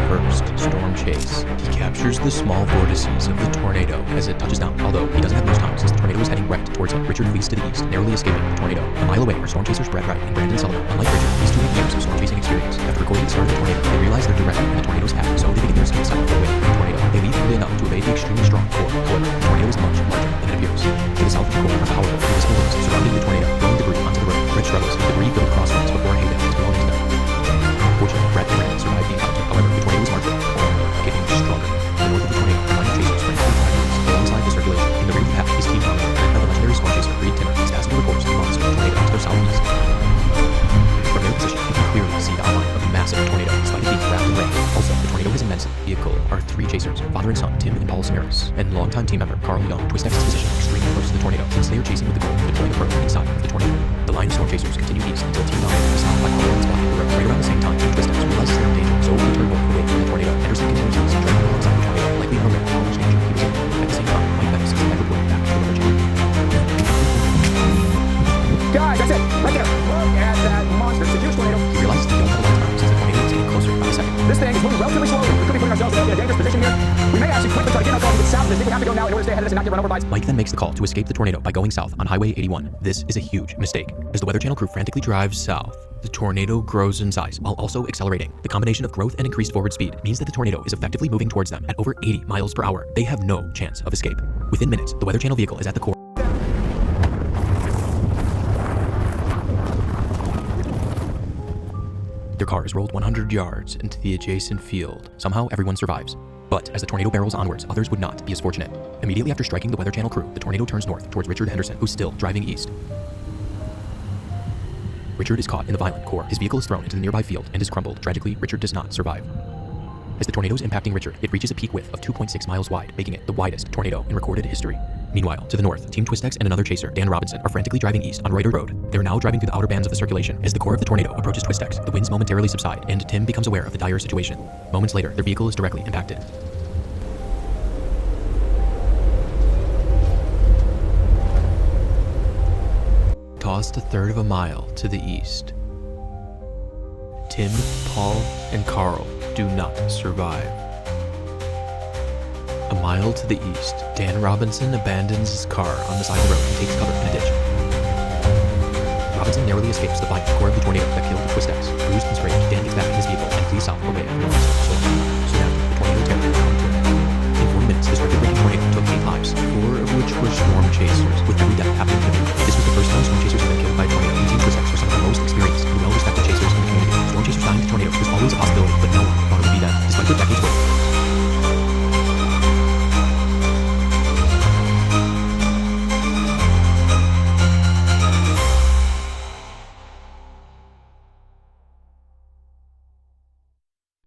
first storm chase. He captures the small vortices of the tornado as it touches down, although he doesn't have much time since the tornado is heading right towards him. Richard flees to the east, narrowly escaping the tornado. A mile away are storm chasers Brad Wright and Brandon Sullivan. Unlike Richard, these two have years of storm chasing experience. After recording the start of the tornado, they realize they're directly in the tornado's path, so they begin their escape south away from the tornado. They leave quickly enough to evade the extremely strong core. However, the tornado is much larger than it appears. To the south of the core are powerful, invisible winds surrounding the tornado, throwing debris onto the road. Red struggles, debris filled crossroads before a hayden is blown into them. Fortunately, Brad and Brandon survived the encounter. However, the tornado is larger, getting stronger. To the north of the tornado, the line of chasers sprint through the alongside the circulation. In the rear of the path is Team Tommy, led by the legendary storm chaser Reed Timmer, as fast as the course runs the tornado to their southeast. From their position, you can clearly see the outline of the massive tornado, despite it being wrapped in rain. Also, the tornado is immense. Vehicle are three chasers, father and son Tim and Paul Samaras, and longtime team member Carl Young. Twistex's position extremely close to the tornado, since they are chasing with the goal of deploying the probe inside of the tornado. The line of storm chasers continue east until Team Tommy is stopped by Carl Young's block of the road. Right around the same time, Twistex realizes they're in danger, so they turn north away from the tornado. Anderson continues east, driving alongside the tornado, likely in a rare knowledge danger he was in. At the same time, Mike Beck sees the record going back to the weather channel. Guys, that's it! Right there! Look at that monster! It's a huge tornado! He realizes they don't have a lot of time since the tornado is getting closer by the second. This thing is moving relatively slowly. We could be putting ourselves in a dangerous position here. We may actually quickly try to get ourselves to the south of this. I think we have to go now in order to stay ahead of this and not get run over by. Mike then makes the call to escape the tornado by going south on Highway 81. This is a huge mistake. As the Weather Channel crew frantically drives south, the tornado grows in size while also accelerating. The combination of growth and increased forward speed means that the tornado is effectively moving towards them at over 80 miles per hour. They have no chance of escape. Within minutes, the Weather Channel vehicle is at the core. Their car is rolled 100 yards into the adjacent field. Somehow, everyone survives. But as the tornado barrels onwards, others would not be as fortunate. Immediately after striking the Weather Channel crew, the tornado turns north towards Richard Henderson, who's still driving east. Richard is caught in the violent core. His vehicle is thrown into the nearby field and is crumbled. Tragically, Richard does not survive. As the tornado is impacting Richard, it reaches a peak width of 2.6 miles wide, making it the widest tornado in recorded history. Meanwhile, to the north, Team Twistex and another chaser, Dan Robinson, are frantically driving east on Reuter Road. They are now driving through the outer bands of the circulation. As the core of the tornado approaches Twistex, the winds momentarily subside, and Tim becomes aware of the dire situation. Moments later, their vehicle is directly impacted. Tossed a third of a mile to the east. Tim, Paul, and Carl do not survive. A mile to the east, Dan Robinson abandons his car on the side of the road and takes cover in a ditch. Robinson narrowly escapes the violent core of the tornado that killed the Twistex. Bruised and sprained, Dan gets back in his vehicle and flees south away from the west.